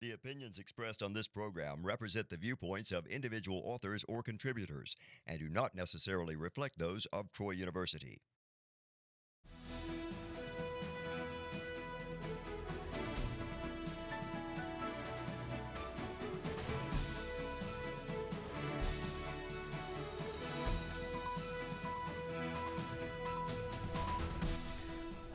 The opinions expressed on this program represent the viewpoints of individual authors or contributors and do not necessarily reflect those of Troy University.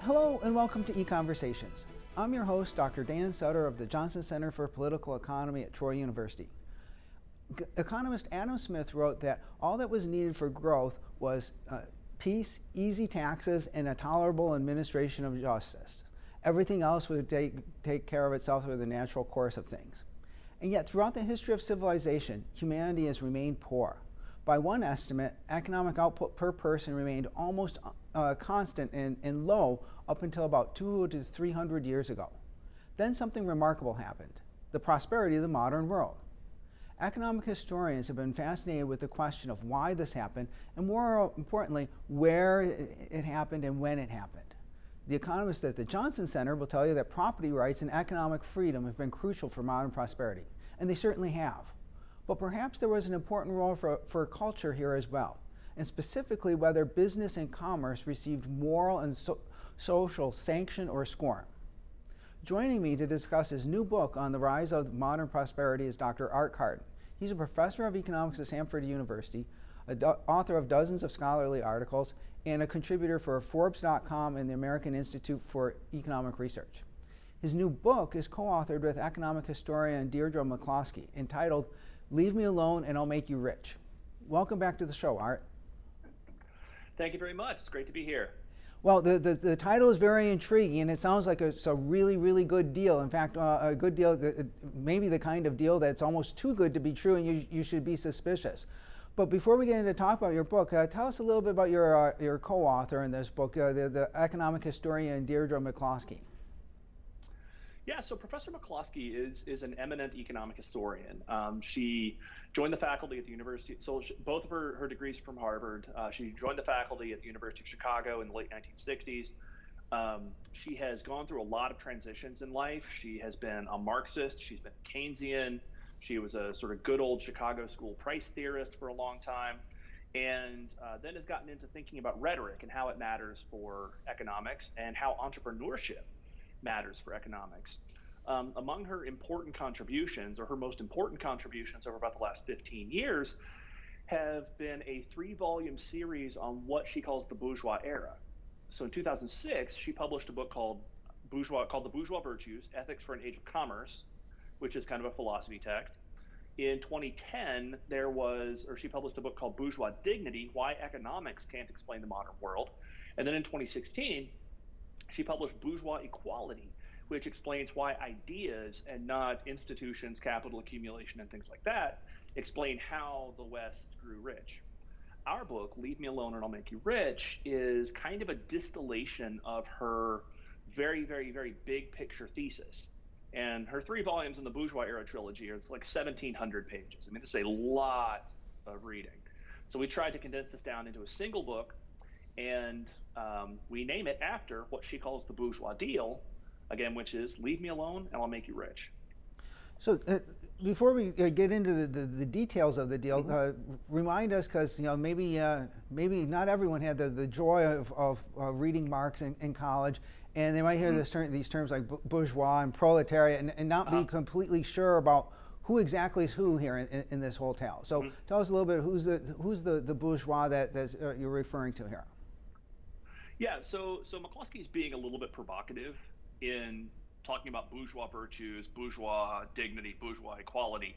Hello and welcome to EconVersations. I'm your host, Dr. Dan Sutter of the Johnson Center for Political Economy at Troy University. Economist Adam Smith wrote that all that was needed for growth was peace, easy taxes, and a tolerable administration of justice. Everything else would take care of itself through the natural course of things. And yet, throughout the history of civilization, humanity has remained poor. By one estimate, economic output per person remained almost constant and low up until about 200 to 300 years ago. Then something remarkable happened: the prosperity of the modern world. Economic historians have been fascinated with the question of why this happened, and more importantly, where it happened and when it happened. The economists at the Johnson Center will tell you that property rights and economic freedom have been crucial for modern prosperity, and they certainly have. But perhaps there was an important role for culture here as well, and specifically whether business and commerce received moral and social sanction or scorn. Joining me to discuss his new book on the rise of modern prosperity is Dr. Art Carden. He's a professor of economics at Stanford University, author of dozens of scholarly articles, and a contributor for Forbes.com and the American Institute for Economic Research. His new book is co-authored with economic historian Deirdre McCloskey, entitled "Leave Me Alone and I'll Make You Rich." Welcome back to the show, Art. Thank you very much. It's great to be here. Well, the title is very intriguing, and it sounds like it's a really, really good deal. In fact, a good deal, maybe the kind of deal that's almost too good to be true, and you should be suspicious. But before we get into talk about your book, tell us a little bit about your co-author in this book, the economic historian Deirdre McCloskey. Yeah, so Professor McCloskey is an eminent economic historian. She joined the faculty at the university, so both of her degrees from Harvard. She joined the faculty at the University of Chicago in the late 1960s. She has gone through a lot of transitions in life. She has been a Marxist, she's been Keynesian, she was a sort of good old Chicago school price theorist for a long time, and then has gotten into thinking about rhetoric and how it matters for economics and how entrepreneurship matters for economics. Among her important contributions, or her most important contributions over about the last 15 years, have been a 3-volume series on what she calls the Bourgeois era. So in 2006, she published a book called The Bourgeois Virtues, Ethics for an Age of Commerce, which is kind of a philosophy text. In 2010, she published a book called Bourgeois Dignity, Why Economics Can't Explain the Modern World. And then in 2016, she published Bourgeois Equality, which explains why ideas and not institutions, capital accumulation, and things like that explain how the West grew rich. Our book, Leave Me Alone and I'll Make You Rich, is kind of a distillation of her very, very, very big picture thesis. And her 3 volumes in the Bourgeois era trilogy, it's like 1,700 pages. I mean, this is a lot of reading. So we tried to condense this down into a single book, and we name it after what she calls the bourgeois deal, again, which is leave me alone and I'll make you rich. So before we get into the details of the deal, remind us, because maybe not everyone had the joy of reading Marx in college, and they might hear these terms like bourgeois and proletariat and not be completely sure about who exactly is who here in this whole tale. So tell us a little bit, who's the bourgeois that you're referring to here? Yeah, so McCloskey's being a little bit provocative in talking about bourgeois virtues, bourgeois dignity, bourgeois equality.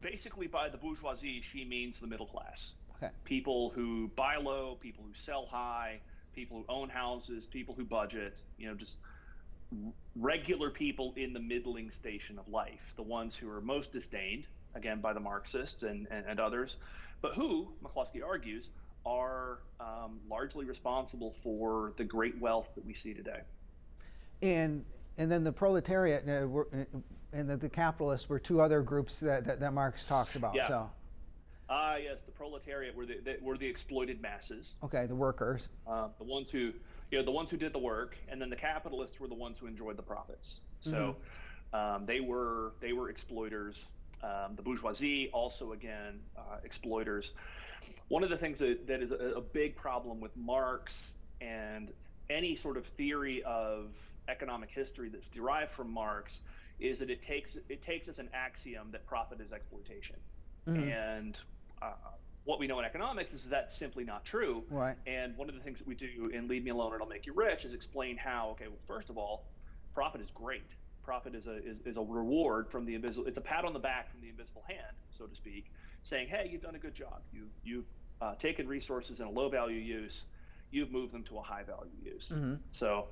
Basically, by the bourgeoisie, she means the middle class. Okay. People who buy low, people who sell high, people who own houses, people who budget, just regular people in the middling station of life, the ones who are most disdained, again, by the Marxists and others, but who, McCloskey argues, are largely responsible for the great wealth that we see today. And then the proletariat and the capitalists were 2 other groups that Marx talks about. Yeah. So. Yes, the proletariat were the exploited masses. Okay, the workers. The ones who did the work, and then the capitalists were the ones who enjoyed the profits. So They were exploiters. The bourgeoisie also again exploiters. One of the things that is a big problem with Marx and any sort of theory of economic history that's derived from Marx is that it takes as an axiom that profit is exploitation. Mm-hmm. And what we know in economics is that's simply not true. Right. And one of the things that we do in Leave Me Alone or It'll Make You Rich is explain how, okay, well, first of all, profit is great. Profit is a reward from the invisible. It's a pat on the back from the invisible hand, so to speak, saying, hey, you've done a good job. You've taken resources in a low value use, you've moved them to a high value use. Mm-hmm. So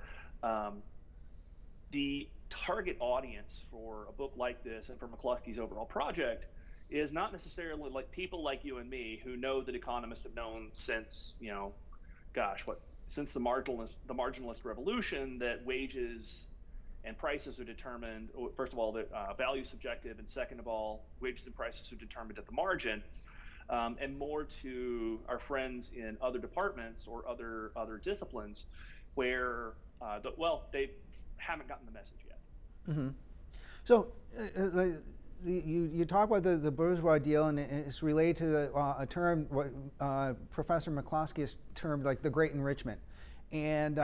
the target audience for a book like this and for McCloskey's overall project is not necessarily like people like you and me who know that economists have known since, since the marginalist revolution, that wages and prices are determined, first of all, that value is subjective, and second of all, wages and prices are determined at the margin, and more to our friends in other departments or other disciplines where, they haven't gotten the message yet. Mm-hmm. So you talk about the bourgeois deal, and it's related to a term, what Professor McCloskey has termed like the Great Enrichment. And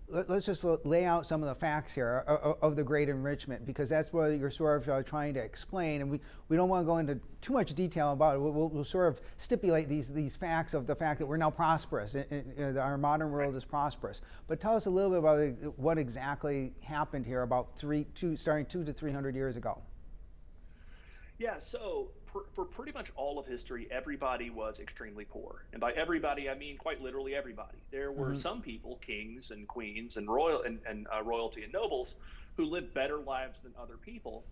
let's just lay out some of the facts here of the Great Enrichment, because that's what you're sort of trying to explain, and we don't want to go into too much detail about it. We'll sort of stipulate these facts of the fact that we're now prosperous, our modern world is prosperous. But tell us a little bit about what exactly happened here about starting 200 to 300 years ago. Yeah, so for pretty much all of history, everybody was extremely poor. And by everybody, I mean quite literally everybody. There were mm-hmm. some people, kings and queens and royalty and nobles, who lived better lives than other people.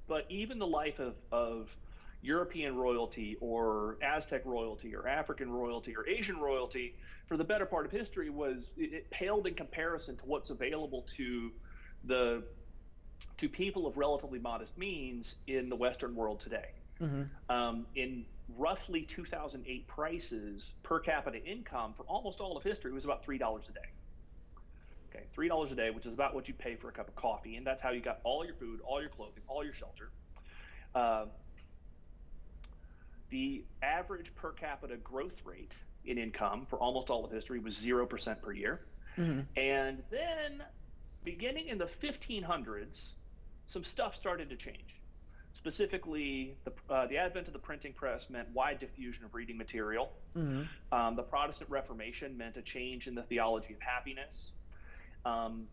But even the life of European royalty or Aztec royalty or African royalty or Asian royalty, for the better part of history, it paled in comparison to what's available to people of relatively modest means in the Western world today. Mm-hmm. In roughly 2008 prices, per capita income for almost all of history was about $3 a day. Okay, $3 a day, which is about what you pay for a cup of coffee, and that's how you got all your food, all your clothing, all your shelter. The average per capita growth rate in income for almost all of history was 0% per year. Mm-hmm. And then, beginning in the 1500s, some stuff started to change. Specifically, the advent of the printing press meant wide diffusion of reading material. Mm-hmm. The Protestant Reformation meant a change in the theology of happiness.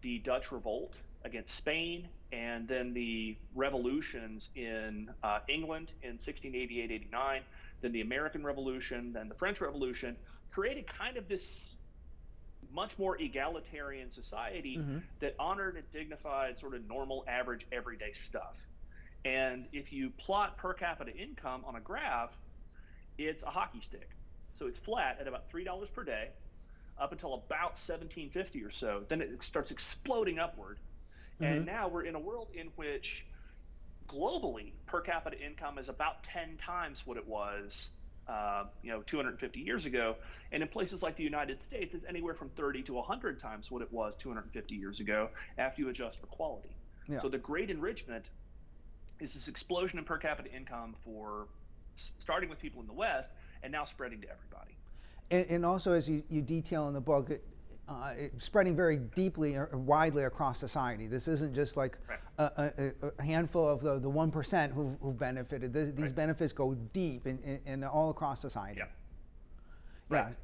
The Dutch Revolt against Spain, and then the revolutions in England in 1688-89, then the American Revolution, then the French Revolution, created kind of this much more egalitarian society mm-hmm. that honored and dignified sort of normal, average, everyday stuff. And if you plot per capita income on a graph, it's a hockey stick. So it's flat at about $3 per day up until about 1750 or so. Then it starts exploding upward. Mm-hmm. And now we're in a world in which globally per capita income is about 10 times what it was 250 years ago, and in places like the United States, it's anywhere from 30 to 100 times what it was 250 years ago after you adjust for quality. Yeah. So the Great Enrichment is this explosion in per capita income for starting with people in the West and now spreading to everybody. And also, as you detail in the book, it's spreading very deeply or widely across society. This isn't just like right. a handful of the 1% who've benefited. These right. benefits go deep and all across society. Yeah. Yeah. Right.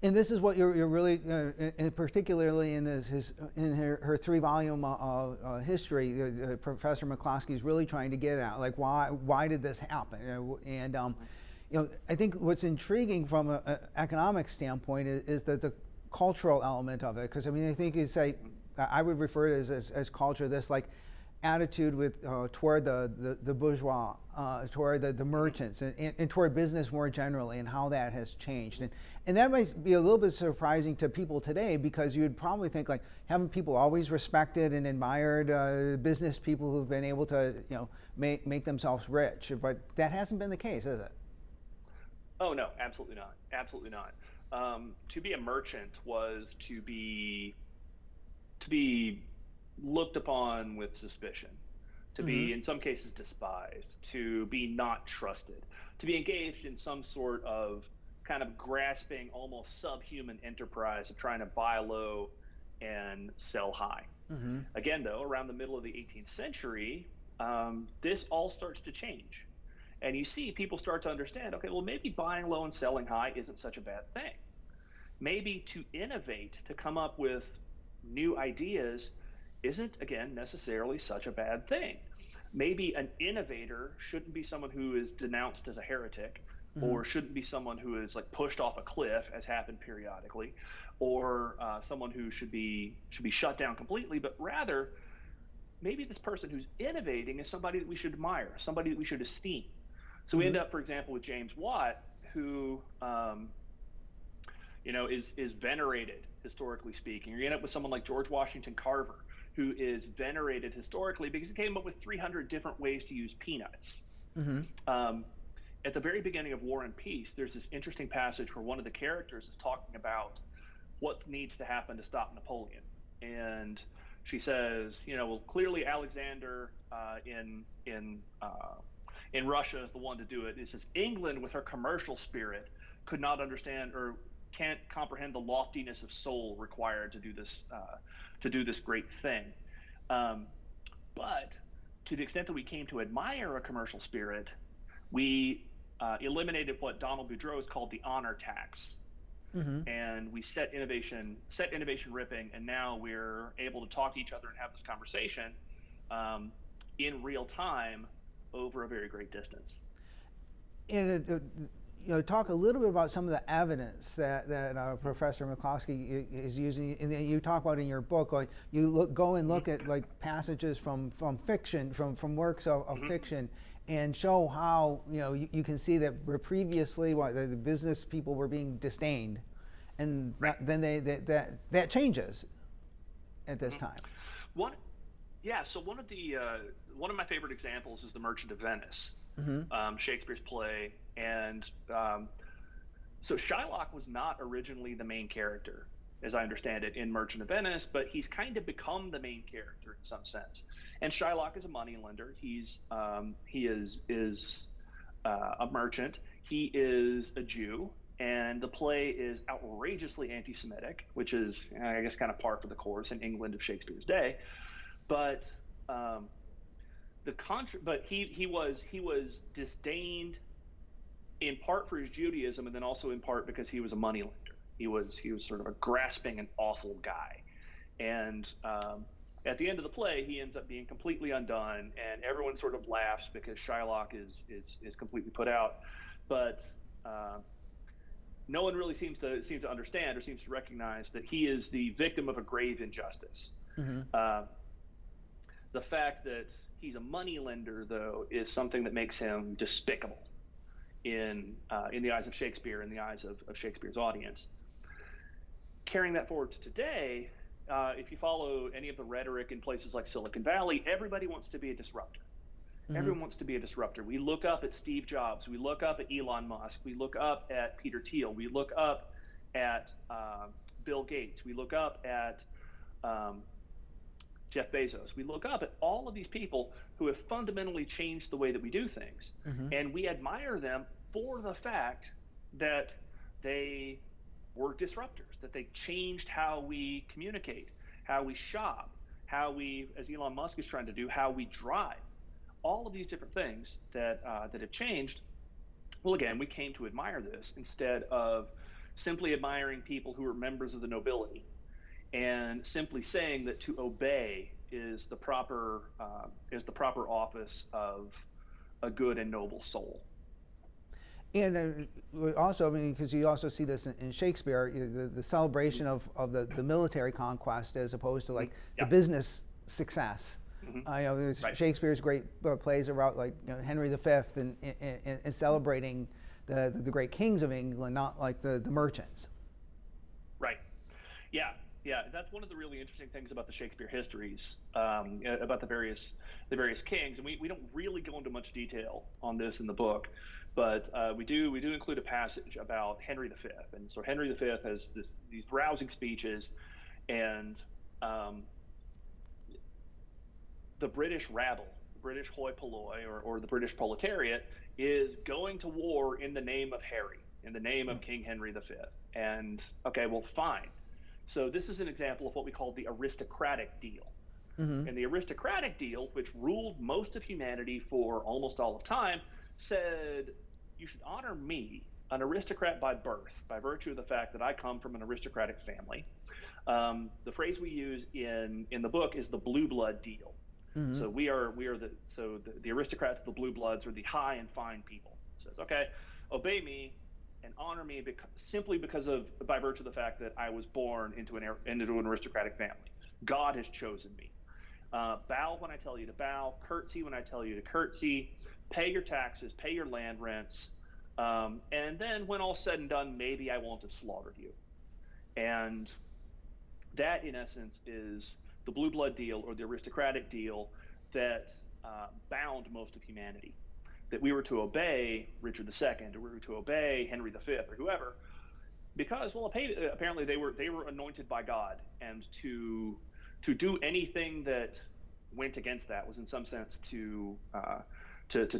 And this is what you're really, particularly in her 3-volume history, Professor McCloskey is really trying to get at, like, why did this happen? And I think what's intriguing from an economic standpoint is that the cultural element of it, because I mean, I think you say, I would refer to it as culture, this like attitude toward the bourgeois, toward the merchants, and toward business more generally, and how that has changed. And that might be a little bit surprising to people today, because you'd probably think, like, haven't people always respected and admired business people who've been able to make themselves rich? But that hasn't been the case, is it? Oh no, absolutely not. Absolutely not. To be a merchant was to be looked upon with suspicion, to be in some cases despised, to be not trusted, to be engaged in some sort of kind of grasping, almost subhuman enterprise of trying to buy low and sell high. Again, though, around the middle of the 18th century, this all starts to change. And you see people start to understand, okay, well, maybe buying low and selling high isn't such a bad thing. Maybe to innovate, to come up with new ideas isn't, again, necessarily such a bad thing. Maybe an innovator shouldn't be someone who is denounced as a heretic, or shouldn't be someone who is like pushed off a cliff, as happened periodically, or someone who should be shut down completely, but rather maybe this person who's innovating is somebody that we should admire, somebody that we should esteem. So we end up, for example, with James Watt, who is venerated historically speaking. Or you end up with someone like George Washington Carver, who is venerated historically because he came up with 300 different ways to use peanuts. At the very beginning of War and Peace, there's this interesting passage where one of the characters is talking about what needs to happen to stop Napoleon. And she says, well, clearly Alexander in Russia is the one to do it. It says England, with her commercial spirit, could not understand or can't comprehend the loftiness of soul required to do this great thing. But to the extent that we came to admire a commercial spirit, we eliminated what Donald Bourgeois has called the honor tax. And we set innovation ripping, and now we're able to talk to each other and have this conversation in real time over a very great distance. And talk a little bit about some of the evidence that Professor McCloskey is using. And you talk about in your book, like you go and look at like passages from fiction, from works of fiction, and show how you can see that previously the business people were being disdained, and then that changes at this time. So one of my favorite examples is The Merchant of Venice, Shakespeare's play, and so Shylock was not originally the main character, as I understand it, in Merchant of Venice, but he's kind of become the main character in some sense. And Shylock is a moneylender. He is a merchant. He is a Jew, and the play is outrageously anti-Semitic, which is, I guess, kind of par for the course in England of Shakespeare's day. But he was disdained in part for his Judaism, and then also in part because he was a moneylender. He was sort of a grasping and awful guy, and at the end of the play, he ends up being completely undone, and everyone sort of laughs because Shylock is completely put out, but no one really seems to understand or seems to recognize that he is the victim of a grave injustice. The fact that he's a moneylender, though, is something that makes him despicable in the eyes of Shakespeare, in the eyes of Shakespeare's audience. Carrying that forward to today, if you follow any of the rhetoric in places like Silicon Valley, everybody wants to be a disruptor. Everyone wants to be a disruptor. We look up at Steve Jobs. We look up at Elon Musk. We look up at Peter Thiel. We look up at Bill Gates. We look up at Jeff Bezos. We look up at all of these people who have fundamentally changed the way that we do things. And we admire them for the fact that they were disruptors, that they changed how we communicate, how we shop, how we, as Elon Musk is trying to do, how we drive. All of these different things that have changed. Well, again, we came to admire this instead of simply admiring people who are members of the nobility and simply saying that to obey is the proper office of a good and noble soul. And also, because you also see this in Shakespeare, the celebration of the military conquest as opposed to the business success. Right. Shakespeare's great plays about Henry V and celebrating the great kings of England, not like the merchants. Right. Yeah. That's one of the really interesting things about the Shakespeare histories, about the various kings, and we don't really go into much detail on this in the book, but we do include a passage about Henry V, and so Henry V has these rousing speeches, and the British rabble, the British hoi polloi, or the British proletariat, is going to war in the name of Harry, in the name of King Henry V. And okay, well, fine. So this is an example of what we call the aristocratic deal. And the aristocratic deal, which ruled most of humanity for almost all of time, said you should honor me, an aristocrat by birth, by virtue of the fact that I come from an aristocratic family. The phrase we use in the book is the blue blood deal. So we are the aristocrats, the blue bloods, are the high and fine people. It says, okay, obey me and honor me simply by virtue of the fact that I was born into an aristocratic family. God has chosen me. Bow when I tell you to bow, curtsy when I tell you to curtsy, pay your taxes, pay your land rents, and then when all's said and done, maybe I won't have slaughtered you. And that, in essence, is the blue blood deal, or the aristocratic deal, that bound most of humanity. That we were to obey Richard II, or we were to obey Henry V, or whoever, because, well, apparently they were anointed by God, and to do anything that went against that was in some sense to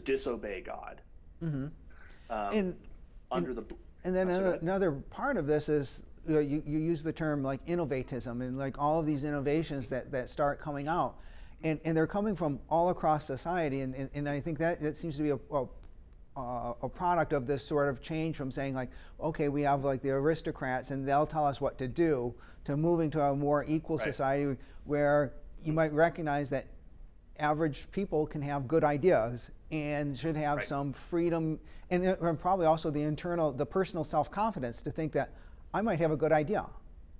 disobey God. And then another part of this is you use the term like innovatism, and like all of these innovations that start coming out, and they're coming from all across society, and I think that seems to be a product of this sort of change from saying like, okay, we have like the aristocrats and they'll tell us what to do, to moving to a more equal society where you might recognize that average people can have good ideas and should have some freedom, and probably also the personal self-confidence to think that I might have a good idea.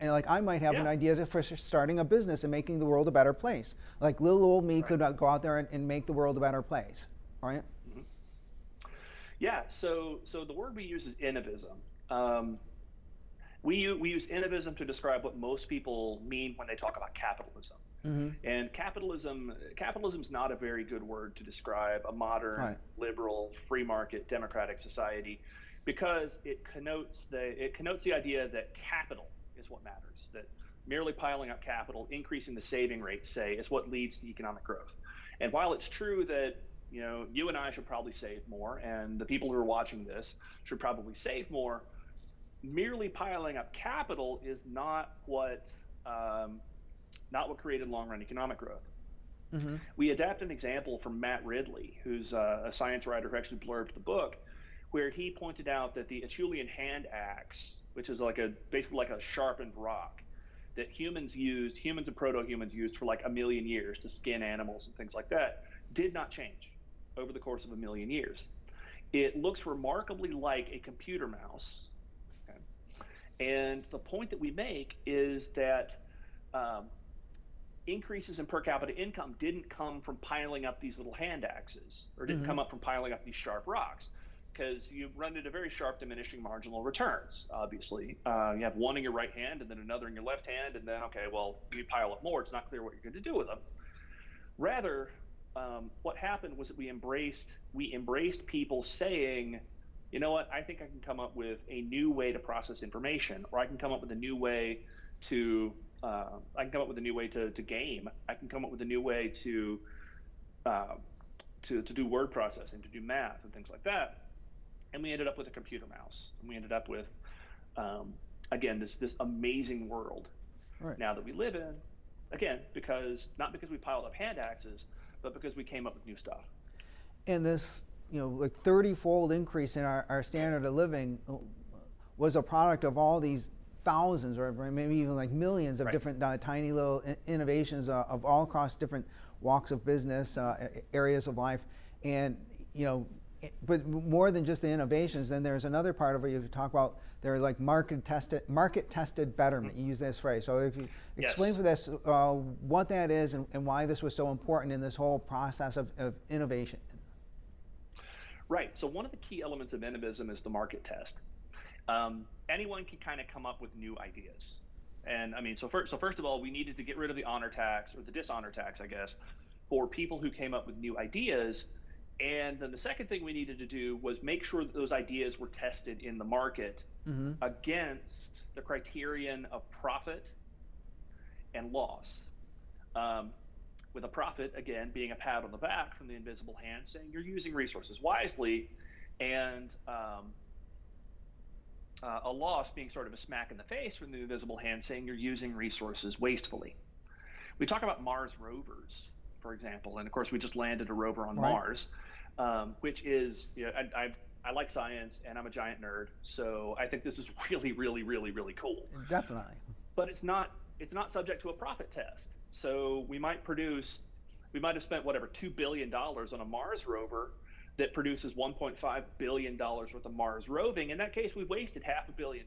And like I might have an idea for starting a business and making the world a better place. Like little old me could go out there and make the world a better place, right? Yeah, so the word we use is Innovism. We use Innovism to describe what most people mean when they talk about capitalism. And capitalism's not a very good word to describe a modern, liberal, free market, democratic society, because it connotes the idea that capital is what matters. That merely piling up capital, increasing the saving rate, say, is what leads to economic growth. And while it's true that you and I should probably save more, and the people who are watching this should probably save more, merely piling up capital is not what created long-run economic growth. We adapt an example from Matt Ridley, who's a science writer who actually blurbed the book, where he pointed out that the Acheulean hand axe, which is basically like a sharpened rock that humans and proto-humans used for like 1 million years to skin animals and things like that, did not change over the course of 1 million years. It looks remarkably like a computer mouse. Okay? And the point that we make is that increases in per capita income didn't come from piling up these little hand axes, or didn't come up from piling up these sharp rocks, because you run into very sharp diminishing marginal returns, obviously. You have one in your right hand and then another in your left hand, and then, okay, well, you pile up more, it's not clear what you're going to do with them. Rather, what happened was that we embraced people saying, you know what, I think I can come up with a new way to process information, or I can come up with a new way to game. I can come up with a new way to do word processing, to do math and things like that. And we ended up with a computer mouse, and we ended up with again this amazing world now that we live in. Again, not because we piled up hand axes, but because we came up with new stuff. And this, like 30-fold increase in our standard of living was a product of all these thousands, or maybe even like millions of different tiny little innovations of all across different walks of business, areas of life. And, but more than just the innovations, then there's another part of it you talk about. They're like market tested betterment. You use this phrase. So if you explain for this what that is and why this was so important in this whole process of innovation. Right. So one of the key elements of Innovism is the market test. Anyone can kind of come up with new ideas. And I mean, so first of all, we needed to get rid of the honor tax, or the dishonor tax, I guess, for people who came up with new ideas. And then the second thing we needed to do was make sure that those ideas were tested in the market against the criterion of profit and loss. with a profit, again, being a pat on the back from the invisible hand saying you're using resources wisely, and a loss being sort of a smack in the face from the invisible hand saying you're using resources wastefully. We talk about Mars rovers, for example, and of course we just landed a rover on Mars, which is, I like science and I'm a giant nerd, so I think this is really, really, really, really cool. Definitely. But it's not subject to a profit test. So we might have spent whatever $2 billion on a Mars rover that produces $1.5 billion worth of Mars roving. In that case, we've wasted $500 million.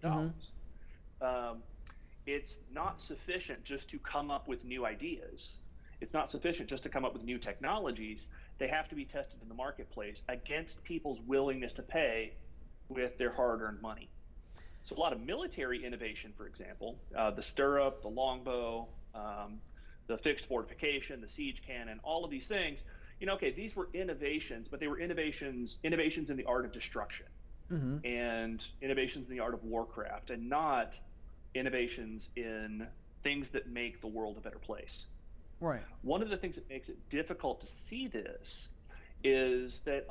It's not sufficient just to come up with new ideas. It's not sufficient just to come up with new technologies. They have to be tested in the marketplace against people's willingness to pay with their hard-earned money. So a lot of military innovation, for example, the stirrup, the longbow, the fixed fortification, the siege cannon, all of these things, these were innovations, but they were innovations in the art of destruction and innovations in the art of warcraft, and not innovations in things that make the world a better place. Right. One of the things that makes it difficult to see this is that,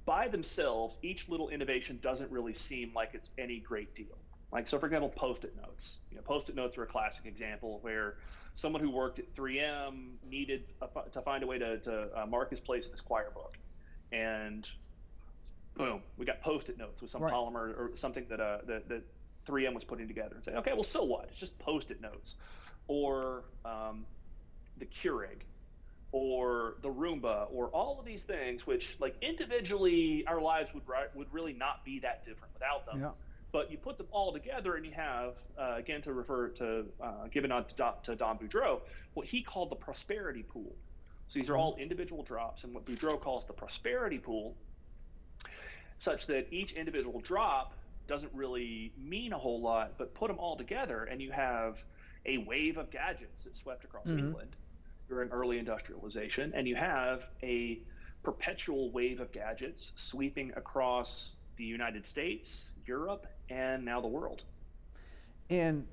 by themselves, each little innovation doesn't really seem like it's any great deal. Like, so for example, Post-it notes. Post-it notes are a classic example where someone who worked at 3M needed to find a way to mark his place in his choir book. And boom, we got Post-it notes with some polymer or something that 3M was putting together, and say, okay, well, so what? It's just Post-it notes. Or the Keurig, or the Roomba, or all of these things, which, like, individually, our lives would really not be that different without them. Yeah. But you put them all together, and you have, again, to refer to, give a nod to Don Boudreaux, what he called the prosperity pool. So these are all individual drops, and what Boudreaux calls the prosperity pool, such that each individual drop doesn't really mean a whole lot, but put them all together, and you have a wave of gadgets that swept across England during early industrialization, and you have a perpetual wave of gadgets sweeping across the United States, Europe, and now the world. And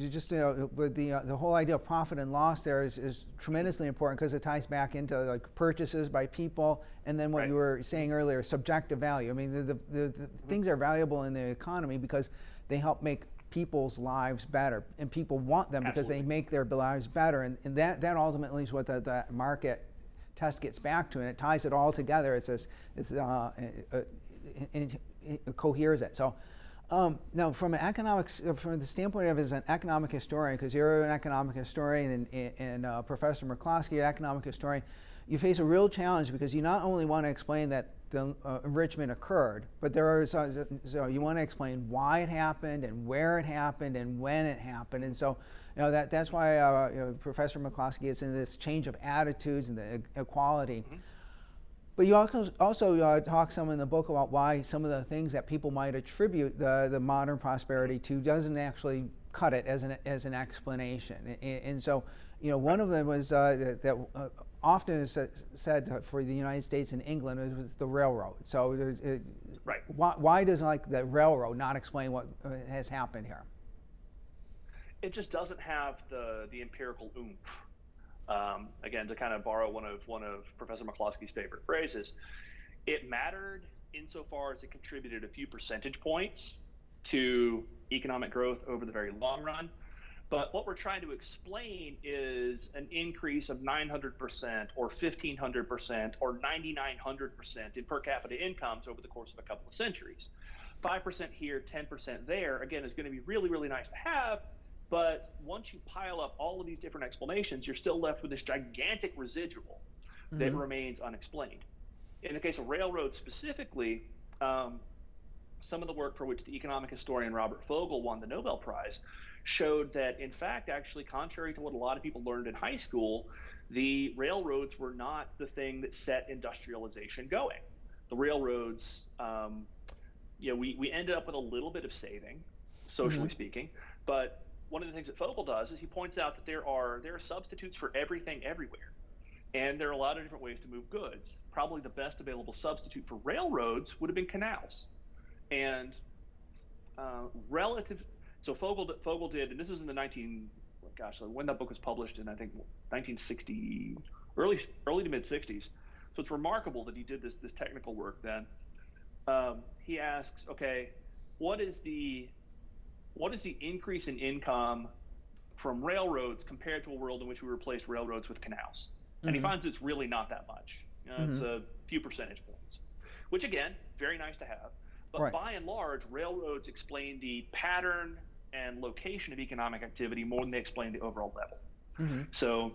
just with the whole idea of profit and loss there is tremendously important, because it ties back into, like, purchases by people, and then what you were saying earlier, subjective value. I mean, the things are valuable in the economy because they help make people's lives better, and people want them because they make their lives better, and that ultimately is what the market test gets back to, and it ties it all together. It coheres it. So now, from an economics, from the standpoint of as an economic historian, because you're an economic historian and Professor McCloskey, an economic historian, you face a real challenge, because you not only want to explain that the enrichment occurred, but so you want to explain why it happened and where it happened and when it happened. And so that's why Professor McCloskey is in this change of attitudes and the equality. But you also talk some in the book about why some of the things that people might attribute the modern prosperity to doesn't actually cut it as an explanation. And so, one of them was that often is said for the United States and England was the railroad. So why does, like, the railroad not explain what has happened here? It just doesn't have the empirical oomph. Again, to kind of borrow one of Professor McCloskey's favorite phrases, it mattered insofar as it contributed a few percentage points to economic growth over the very long run. But what we're trying to explain is an increase of 900% or 1,500% or 9,900% in per capita incomes over the course of a couple of centuries. 5% here, 10% there, again, is going to be really, really nice to have. But once you pile up all of these different explanations, you're still left with this gigantic residual that remains unexplained. In the case of railroads specifically, some of the work for which the economic historian Robert Fogel won the Nobel Prize showed that, in fact, actually, contrary to what a lot of people learned in high school, the railroads were not the thing that set industrialization going. The railroads, we ended up with a little bit of saving, socially speaking, but one of the things that Fogel does is he points out that there are substitutes for everything everywhere. And there are a lot of different ways to move goods. Probably the best available substitute for railroads would have been canals. And so Fogel did, and this is in the gosh, when that book was published in, I think, 1960, early to mid 60s. So it's remarkable that he did this technical work then. He asks, okay, what is the increase in income from railroads compared to a world in which we replaced railroads with canals? And he finds it's really not that much. It's a few percentage points, which again, very nice to have. But by and large, railroads explain the pattern and location of economic activity more than they explain the overall level. So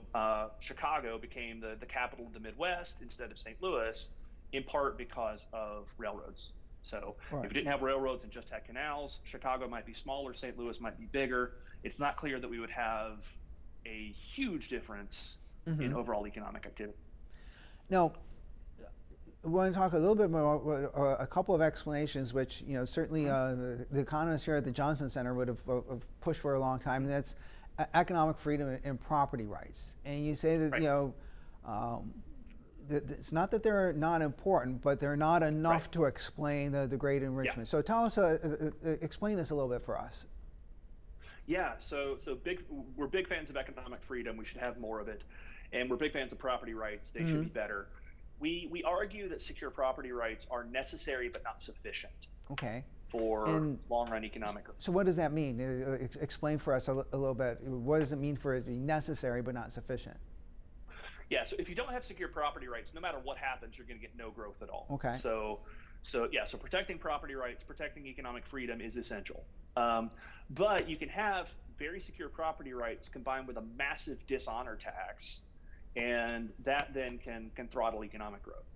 Chicago became the capital of the Midwest instead of St. Louis, in part because of railroads. So if we didn't have railroads and just had canals, Chicago might be smaller, St. Louis might be bigger. It's not clear that we would have a huge difference in overall economic activity. Now, I want to talk a little bit more about a couple of explanations, which certainly the economists here at the Johnson Center would have pushed for a long time, and that's economic freedom and property rights. And you say that it's not that they're not important, but they're not enough to explain the Great Enrichment. So tell us, explain this a little bit for us. Yeah, so we're big fans of economic freedom. We should have more of it, and we're big fans of property rights. They should be better. We argue that secure property rights are necessary but not sufficient. For long-run economic growth. So what does that mean? Explain for us a little bit. What does it mean for it to be necessary but not sufficient? Yeah, so if you don't have secure property rights, no matter what happens, you're going to get no growth at all. So protecting property rights, protecting economic freedom is essential. But you can have very secure property rights combined with a massive dishonor tax, and that then can throttle economic growth.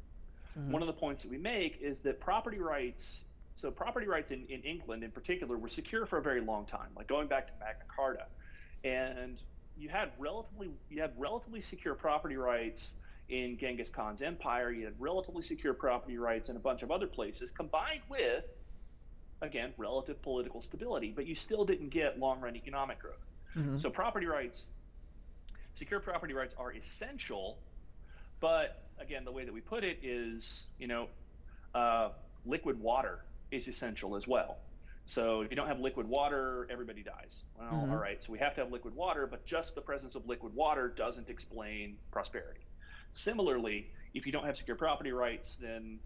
One of the points that we make is that property rights in England in particular were secure for a very long time, like going back to Magna Carta. And you had relatively secure property rights in Genghis Khan's empire. You had relatively secure property rights in a bunch of other places, combined with, again, relative political stability, but you still didn't get long-run economic growth. So secure property rights are essential, but again, the way that we put it is, liquid water is essential as well. So if you don't have liquid water, everybody dies. Well, all right, so we have to have liquid water, but just the presence of liquid water doesn't explain prosperity. Similarly, if you don't have secure property rights, then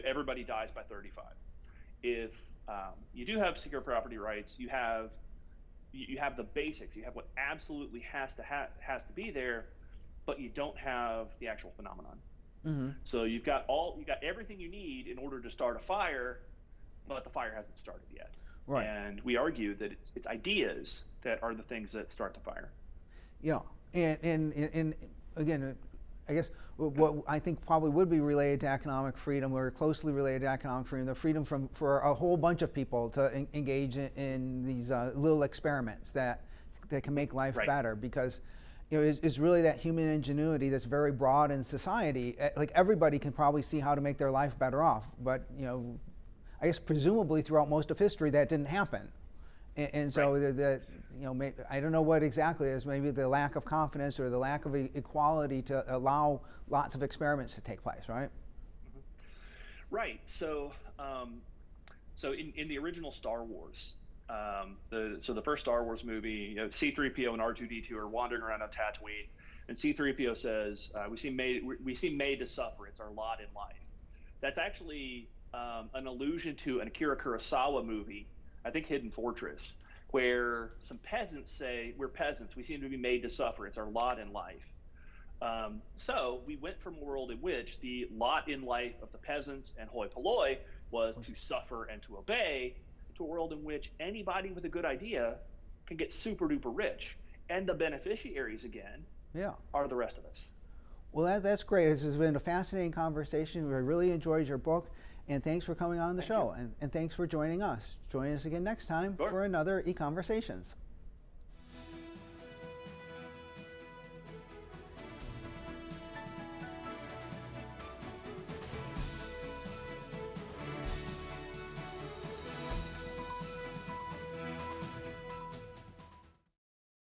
everybody dies by 35. If you do have secure property rights, you have the basics. You have what absolutely has to be there, but you don't have the actual phenomenon. So you've got everything you need in order to start a fire, but the fire hasn't started yet. And we argue that it's ideas that are the things that start the fire. Yeah, and again, I guess what I think probably would be related to economic freedom, or closely related to economic freedom, the freedom for a whole bunch of people to engage in these little experiments that can make life better, because it's really that human ingenuity that's very broad in society. Like, everybody can probably see how to make their life better off, but I guess presumably throughout most of history that didn't happen, and so I don't know what exactly it is. Maybe the lack of confidence or the lack of equality to allow lots of experiments to take place, right? Right. So in the original Star Wars, the first Star Wars movie, C-3PO and R2-D2 are wandering around on Tatooine, and C-3PO says, "We seem made to suffer. It's our lot in life." That's actually an allusion to an Akira Kurosawa movie, I think Hidden Fortress, where some peasants say, "We're peasants. We seem to be made to suffer. It's our lot in life." So we went from a world in which the lot in life of the peasants and hoi polloi was to suffer and to obey, to a world in which anybody with a good idea can get super duper rich, and the beneficiaries again are the rest of us. Well, that's great. This has been a fascinating conversation. I really enjoyed your book, and thanks for coming on the show, and thanks for joining us. Join us again next time for another EconVersations.